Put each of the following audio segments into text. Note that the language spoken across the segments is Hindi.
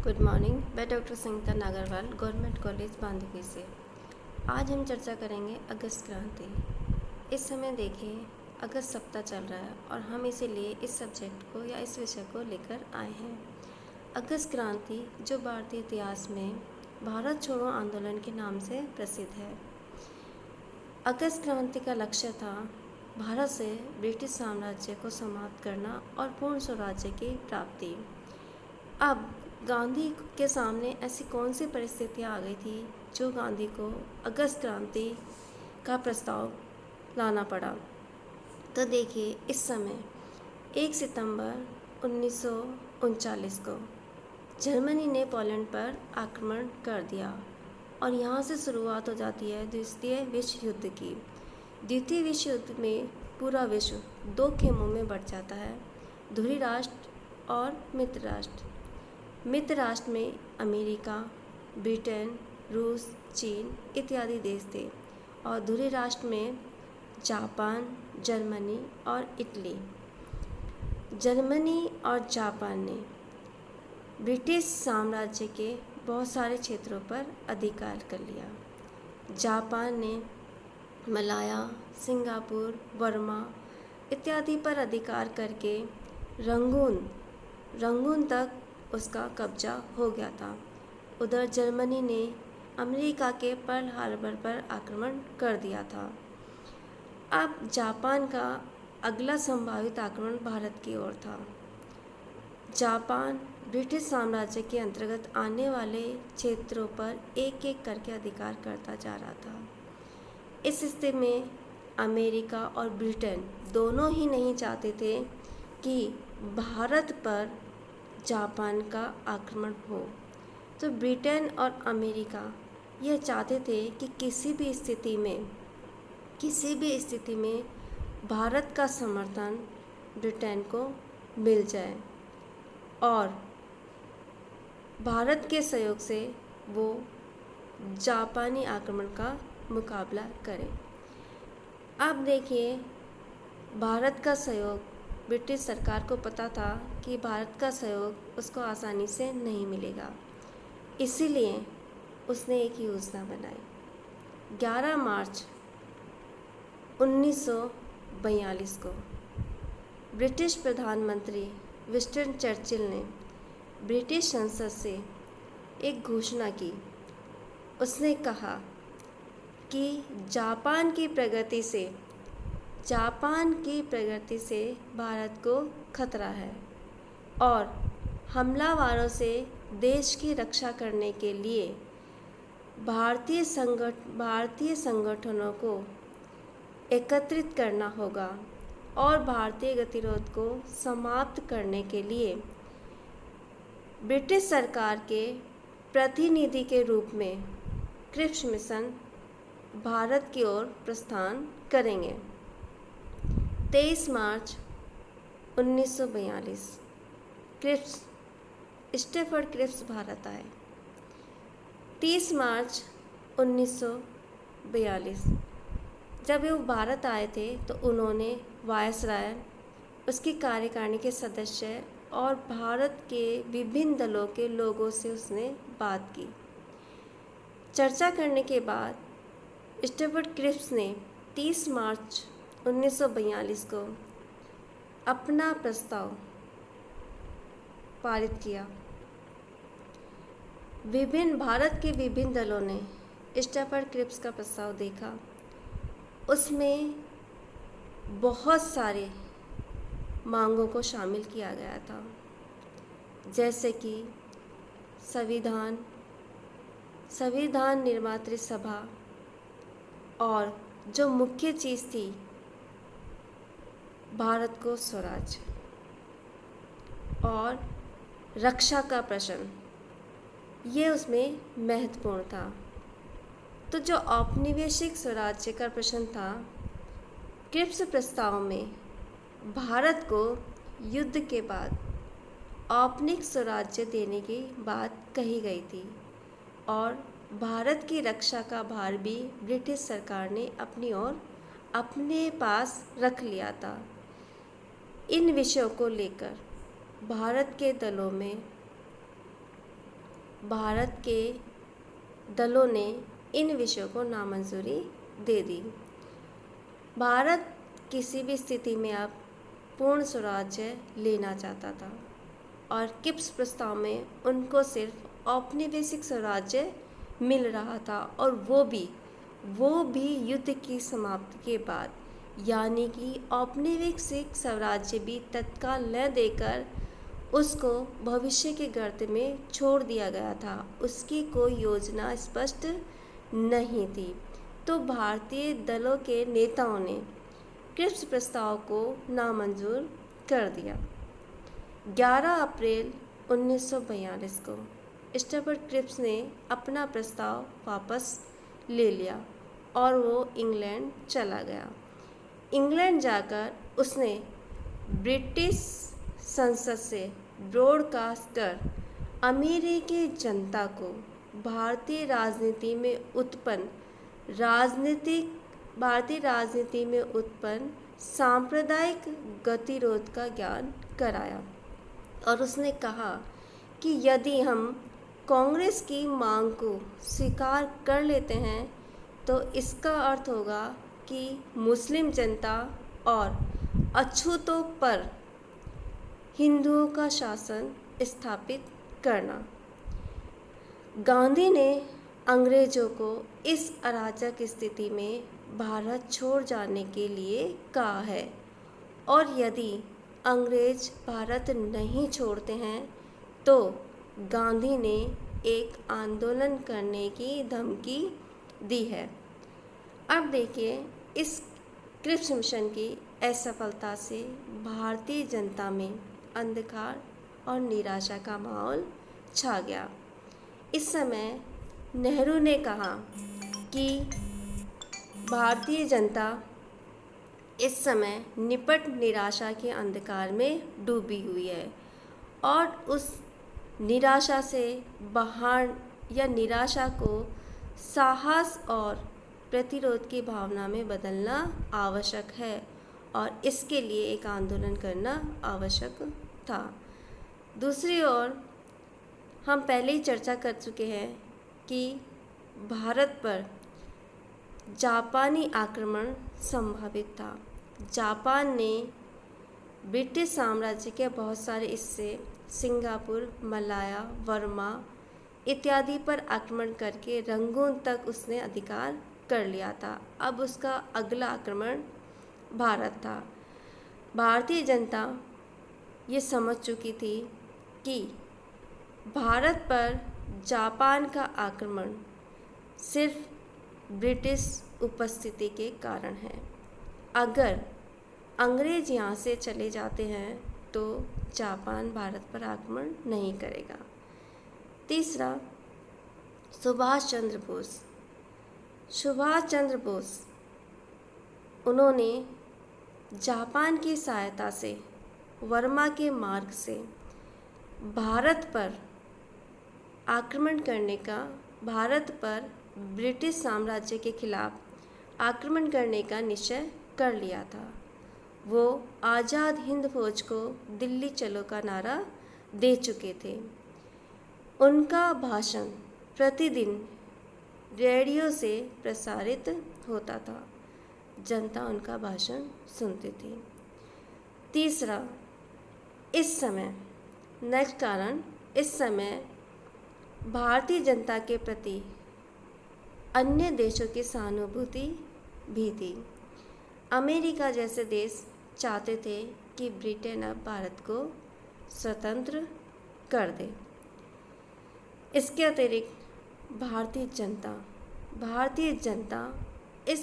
Good morning. मैं doctor Sangeeta Nagarwal, government college Bandikui से। आज हम चर्चा करेंगे अगस्त क्रांति। इस समय देखिए अगस्त सप्ताह चल रहा है और हम इसीलिए इस सब्जेक्ट को या इस विषय को लेकर आए हैं। अगस्त क्रांति जो भारतीय इतिहास में भारत छोड़ो आंदोलन के नाम से प्रसिद्ध है। अगस्त क्रांति का लक्ष्य था भारत से ब्रिटिश साम्राज्य को समाप्त करना और पूर्ण स्वराज्य की प्राप्ति। अब गांधी के सामने ऐसी कौन सी परिस्थितियाँ आ गई थी जो गांधी को अगस्त क्रांति का प्रस्ताव लाना पड़ा। तो देखिए इस समय 1 सितंबर 1939 को जर्मनी ने पोलैंड पर आक्रमण कर दिया और यहाँ से शुरुआत हो जाती है द्वितीय विश्व युद्ध की। द्वितीय विश्व युद्ध में पूरा विश्व दो खेमों में बंट जाता है, ध्रुवीय राष्ट्र और मित्र राष्ट्र। मित्र राष्ट्र में अमेरिका, ब्रिटेन, रूस, चीन इत्यादि देश थे और ध्रुवीय राष्ट्र में जापान, जर्मनी और इटली। जर्मनी और जापान ने ब्रिटिश साम्राज्य के बहुत सारे क्षेत्रों पर अधिकार कर लिया। जापान ने मलाया, सिंगापुर, बर्मा इत्यादि पर अधिकार करके रंगून तक उसका कब्जा हो गया था। उधर जर्मनी ने अमेरिका के पर्ल हार्बर पर आक्रमण कर दिया था। अब जापान का अगला संभावित आक्रमण भारत की ओर था। जापान ब्रिटिश साम्राज्य के अंतर्गत आने वाले क्षेत्रों पर एक एक करके अधिकार करता जा रहा था। इस स्थिति में अमेरिका और ब्रिटेन दोनों ही नहीं चाहते थे कि भारत पर जापान का आक्रमण हो। तो ब्रिटेन और अमेरिका यह चाहते थे कि किसी भी स्थिति में भारत का समर्थन ब्रिटेन को मिल जाए और भारत के सहयोग से वो जापानी आक्रमण का मुकाबला करें। अब देखिए भारत का सहयोग, ब्रिटिश सरकार को पता था कि भारत का सहयोग उसको आसानी से नहीं मिलेगा, इसीलिए उसने एक योजना बनाई। 11 मार्च 1942 को ब्रिटिश प्रधानमंत्री विंस्टन चर्चिल ने ब्रिटिश संसद से एक घोषणा की। उसने कहा कि जापान की प्रगति से भारत को खतरा है और हमलावरों से देश की रक्षा करने के लिए भारतीय संगठनों को एकत्रित करना होगा और भारतीय गतिरोध को समाप्त करने के लिए ब्रिटिश सरकार के प्रतिनिधि के रूप में क्रिप्स मिशन भारत की ओर प्रस्थान करेंगे। 23 मार्च 1942 स्टेफर्ड क्रिप्स भारत आए। 30 मार्च 1942 जब वो भारत आए थे तो उन्होंने वायसराय, उसकी कार्यकारिणी के सदस्य और भारत के विभिन्न दलों के लोगों से उसने बात की। चर्चा करने के बाद स्टेफर्ड क्रिप्स ने 30 मार्च 1942 को अपना प्रस्ताव पारित किया। भारत के विभिन्न दलों ने स्टेफर्ड क्रिप्स का प्रस्ताव देखा। उसमें बहुत सारे मांगों को शामिल किया गया था, जैसे कि संविधान निर्मात्री सभा और जो मुख्य चीज़ थी भारत को स्वराज और रक्षा का प्रश्न, ये उसमें महत्वपूर्ण था। तो जो औपनिवेशिक स्वराज्य का प्रश्न था, क्रिप्स प्रस्ताव में भारत को युद्ध के बाद औपनिक स्वराज्य देने की बात कही गई थी और भारत की रक्षा का भार भी ब्रिटिश सरकार ने अपने पास रख लिया था। इन विषयों को लेकर भारत के दलों में भारत के दलों ने इन विषयों को नामंजूरी दे दी। भारत किसी भी स्थिति में अब पूर्ण स्वराज्य लेना चाहता था और किप्स प्रस्ताव में उनको सिर्फ औपनिवेशिक स्वराज्य मिल रहा था, और वो भी युद्ध की समाप्ति के बाद, यानी कि औपनिवेशिक स्वराज्य भी तत्काल न देकर उसको भविष्य के गर्त में छोड़ दिया गया था। उसकी कोई योजना स्पष्ट नहीं थी। तो भारतीय दलों के नेताओं ने क्रिप्स प्रस्ताव को नामंजूर कर दिया। 11 अप्रैल 1942 को स्टुअर्ट क्रिप्स ने अपना प्रस्ताव वापस ले लिया और वो इंग्लैंड चला गया। इंग्लैंड जाकर उसने ब्रिटिश संसद से ब्रॉडकास्ट कर अमेरिकी जनता को भारतीय राजनीति में उत्पन्न सांप्रदायिक गतिरोध का ज्ञान कराया, और उसने कहा कि यदि हम कांग्रेस की मांग को स्वीकार कर लेते हैं तो इसका अर्थ होगा कि मुस्लिम जनता और अछूतों पर हिंदुओं का शासन स्थापित करना। गांधी ने अंग्रेजों को इस अराजक स्थिति में भारत छोड़ जाने के लिए कहा है, और यदि अंग्रेज भारत नहीं छोड़ते हैं तो गांधी ने एक आंदोलन करने की धमकी दी है। अब देखिए, इस क्रिप्स मिशन की असफलता से भारतीय जनता में अंधकार और निराशा का माहौल छा गया। इस समय नेहरू ने कहा कि भारतीय जनता इस समय निपट निराशा के अंधकार में डूबी हुई है, और उस निराशा से बाहर या निराशा को साहस और प्रतिरोध की भावना में बदलना आवश्यक है, और इसके लिए एक आंदोलन करना आवश्यक था। दूसरी ओर हम पहले ही चर्चा कर चुके हैं कि भारत पर जापानी आक्रमण संभावित था। जापान ने ब्रिटिश साम्राज्य के बहुत सारे हिस्से, सिंगापुर, मलाया, बर्मा इत्यादि पर आक्रमण करके रंगून तक उसने अधिकार कर लिया था। अब उसका अगला आक्रमण भारत था। भारतीय जनता ये समझ चुकी थी कि भारत पर जापान का आक्रमण सिर्फ ब्रिटिश उपस्थिति के कारण है। अगर अंग्रेज यहाँ से चले जाते हैं तो जापान भारत पर आक्रमण नहीं करेगा। तीसरा, सुभाष चंद्र बोस उन्होंने जापान की सहायता से बर्मा के मार्ग से भारत पर आक्रमण करने का, भारत पर ब्रिटिश साम्राज्य के खिलाफ आक्रमण करने का निश्चय कर लिया था। वो आज़ाद हिंद फौज को दिल्ली चलो का नारा दे चुके थे। उनका भाषण प्रतिदिन रेडियो से प्रसारित होता था। जनता उनका भाषण सुनती थी। तीसरा, इस समय भारतीय जनता के प्रति अन्य देशों की सहानुभूति भी थी। अमेरिका जैसे देश चाहते थे कि ब्रिटेन अब भारत को स्वतंत्र कर दे। इसके अतिरिक्त भारतीय जनता इस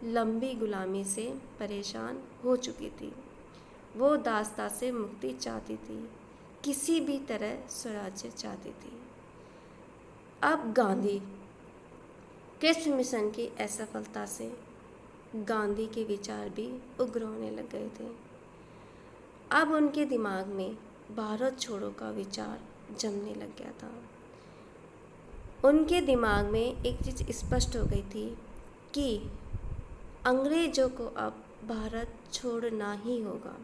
लंबी गुलामी से परेशान हो चुकी थी। वो दासता से मुक्ति चाहती थी, किसी भी तरह स्वराज्य चाहती थी। अब गांधी क्रिप्स मिशन की असफलता से गांधी के विचार भी उग्र होने लग गए थे। अब उनके दिमाग में भारत छोड़ो का विचार जमने लग गया था। उनके दिमाग में एक चीज़ स्पष्ट हो गई थी कि अंग्रेज़ों को अब भारत छोड़ना ही होगा।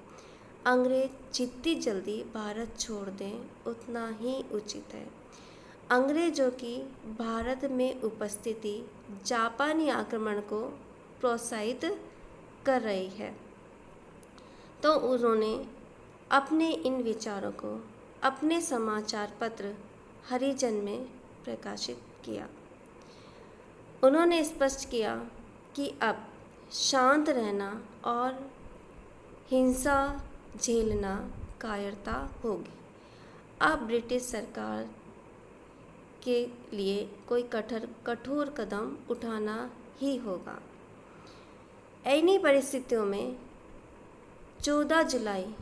अंग्रेज जितनी जल्दी भारत छोड़ दें उतना ही उचित है। अंग्रेजों की भारत में उपस्थिति जापानी आक्रमण को प्रोत्साहित कर रही है। तो उन्होंने अपने इन विचारों को अपने समाचार पत्र हरिजन में प्रकाशित किया। उन्होंने स्पष्ट किया कि अब शांत रहना और हिंसा झेलना कायरता होगी। अब ब्रिटिश सरकार के लिए कोई कठोर कदम उठाना ही होगा। इन्हीं परिस्थितियों में 14 जुलाई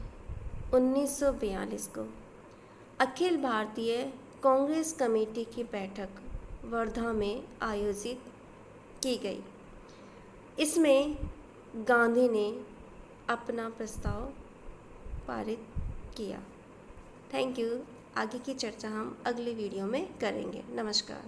1942 को अखिल भारतीय कांग्रेस कमेटी की बैठक वर्धा में आयोजित की गई। इसमें गांधी ने अपना प्रस्ताव पारित किया। Thank you. आगे की चर्चा हम अगले वीडियो में करेंगे। नमस्कार।